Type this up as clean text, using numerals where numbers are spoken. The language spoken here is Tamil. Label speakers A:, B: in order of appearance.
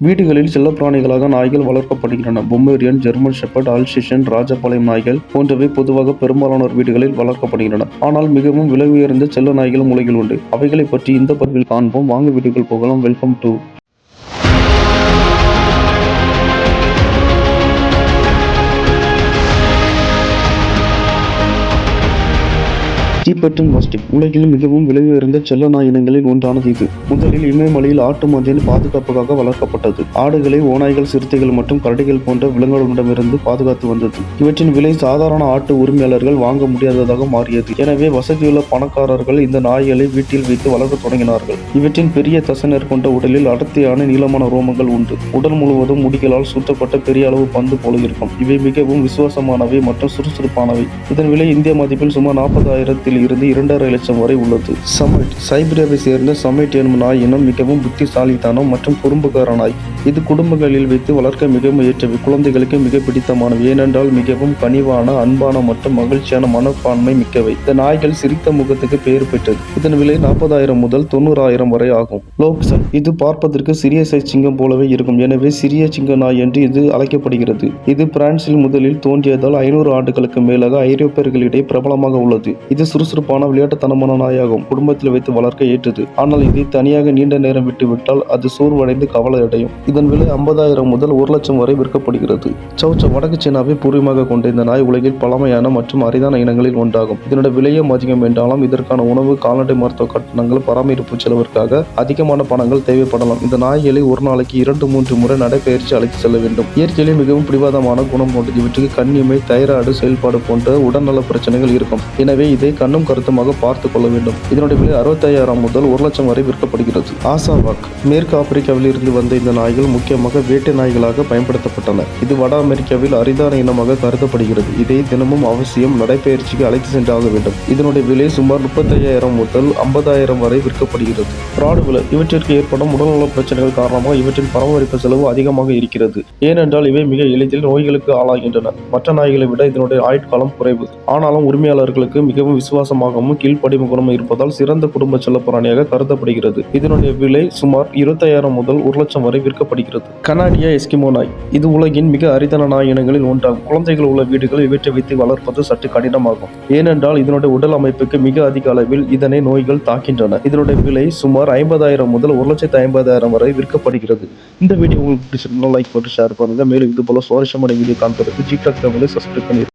A: வீடுகளில் செல்லப்பிராணிகளாக நாய்கள் வளர்க்கப்படுகின்றன. Pomeranian, German shepherd, Alsatian, Rajapalayam நாய்கள் போன்றவை பொதுவாக பெரும்பாலானோர் வீடுகளில் வளர்க்கப்படுகின்றன. ஆனால் மிகவும் விலை உயர்ந்த செல்ல நாய்களும் உலகில் உண்டு. அவைகளை பற்றி இந்த பதிவில் காண்போம். வாங்க வீடியோக்குள் போகலாம். வெல்கம் டு சீப்பர்டன் மாஸ்டிஃப் உலகில் மிகவும் விலை உயர்ந்த செல்ல நாய் இனங்களில் ஒன்றானது இது. முதலில் இமயமலையில் ஆட்டு மந்தையின் பாதுகாப்புக்காக வளர்க்கப்பட்டது. ஆடுகளை ஓநாய்கள், சிறுத்தைகள் மற்றும் கரடிகள் போன்ற விலங்குகளிடமிருந்து பாதுகாத்து வந்தது. இவற்றின் விலை சாதாரண ஆட்டு உரிமையாளர்கள் வாங்க முடியாததாக மாறியது. எனவே வசதியுள்ள பணக்காரர்கள் இந்த நாய்களை வீட்டில் வைத்து வளர்க்க தொடங்கினார்கள். இவற்றின் பெரிய தசைனர் கொண்ட உடலில் அடர்த்தியான நீளமான ரோமங்கள் உண்டு. உடல் முழுவதும் முடிகளால் சுற்றப்பட்ட பெரிய அளவு பந்து போல இருக்கும். இவை மிகவும் விசுவாசமானவை மற்றும் சுறுசுறுப்பானவை. இதன் விலை இந்திய மதிப்பில் சுமார் 40,000 இருந்து 2.5 லட்சம் வரை உள்ளது. சமைட் சைபீரியாவை சேர்ந்த சமைட் எனும் நாய் இனம் மிகவும் புத்திசாலித்தனம் மற்றும் குறும்புக்கார நாய். இது குடும்பங்களில் வைத்து வளர்க்க மிகவும் ஏற்றவை. குழந்தைகளுக்கு மிக பிடித்தமானவை. ஏனென்றால் மிகவும் கனிவான, அன்பான மற்றும் மகிழ்ச்சியான மனப்பான்மை மிக்கவை. இந்த நாய்கள் சிரித்த முகத்துக்கு பெயர் பெற்றது. இதன் விலை 40,000 முதல் 90,000 வரை ஆகும். லோக்சன் இது பார்ப்பதற்கு சிறிய சைஸ் சிங்கம் போலவே இருக்கும். எனவே சிறிய சிங்க நாய் என்று இது அழைக்கப்படுகிறது. இது பிரான்சில் முதலில் தோன்றியதால் 500 ஆண்டுகளுக்கு மேலாக ஐரோப்பியர்களிடையே பிரபலமாக உள்ளது. இது சுறுசுறுப்பான, விளையாட்டுத்தனமான நாயாகும். குடும்பத்தில் வைத்து வளர்க்க ஏற்றது. ஆனால் இதை தனியாக நீண்ட நேரம் விட்டுவிட்டால் அது சோர்வடைந்து கவலை அடையும். இதன் விலை 50,000 முதல் 1 லட்சம் வரை விற்கப்படுகிறது. சௌச்சௌ வடக்கு சீனாவை பூர்வீகமாக கொண்ட இந்த நாய் உலகில் பழமையான மற்றும் அரிதான இனங்களில் ஒன்றாகும். இதனுடைய விலையும் அதிகம் என்றாலும் இதற்கான உணவு, கால்நடை மருத்துவ கட்டணங்கள், பராமரிப்பு செலவிற்காக அதிகமான பணங்கள் தேவைப்படலாம். இந்த நாய்களை ஒரு நாளைக்கு 2-3 முறை நடைபயிற்சி அழைத்து செல்ல வேண்டும். இயற்கையிலே மிகவும் பிடிவாதமான குணம் கொண்டது. இவற்றுக்கு கண்ணிமை, தைராய்டு செயல்பாடு போன்ற உடல்நல பிரச்சனைகள் இருக்கும். எனவே இதை கண்ணும் கருத்துமாக பார்த்துக் கொள்ள வேண்டும். இதனுடைய விலை 65,000 முதல் 1 லட்சம் வரை விற்கப்படுகிறது. ஆசாவாக் மேற்கு ஆப்பிரிக்காவில் இருந்து வந்த இந்த நாய்கள் முக்கியமாக வேட்டை நாய்களாக பயன்படுத்தப்பட்டன. இது வட அமெரிக்காவில் அரிதான இனமாக கருதப்படுகிறது. இதை தினமும் அவசியம் நடைபயிற்சிக்கு அழைத்து சென்றாக வேண்டும். இதனுடைய விலை சுமார் 35,000 முதல் 50,000 வரை விற்கப்படுகிறது. ராட்வீலர் இவற்றிற்கு ஏற்படும் உடல்நல பிரச்சனைகள் காரணமாக இவற்றின் பராமரிப்பு செலவு அதிகமாக இருக்கிறது. ஏனென்றால் இவை மிக எளிதில் நோய்களுக்கு ஆளாகின்றன. மற்ற நாய்களை விட இதனுடைய ஆயுட்காலம் குறைவு. ஆனாலும் உரிமையாளர்களுக்கு மிகவும் விசுவாசமாகவும் கீழ்ப்படிவு குணமும் இருப்பதால் சிறந்த குடும்ப செல்லப்பிராணியாக கருதப்படுகிறது. இதனுடைய விலை சுமார் 25,000 முதல் 1 லட்சம் வரை விற்கப்படுகிறது. கனாடிய எஸ்கிமோ நாய் இது உலகின் மிக அரிதான நாய் இனங்களில் ஒன்றாகும். குழந்தைகள் உள்ள வீடுகள் இவற்றை வைத்து வளர்ப்பது சற்று கடினமாகும். ஏனென்றால் இதனுடைய உடல் அமைப்புக்கு மிக அதிக அளவில் இதனை நோய்கள் தாக்கின்றன. இதனுடைய விலை சுமார் 50,000 முதல் 1,50,000 வரை விற்கப்படுகிறது. இந்த வீடியோ உங்களுக்கு பிடிச்சிருந்தா லைக் போட்டு ஷேர் பண்ணுங்க. மேலும் இது போல சுவாரஸ்யமான வீடியோ காண்பதற்கு ஜிடாக் தமிழை சப்ஸ்கிரைப் பண்ணி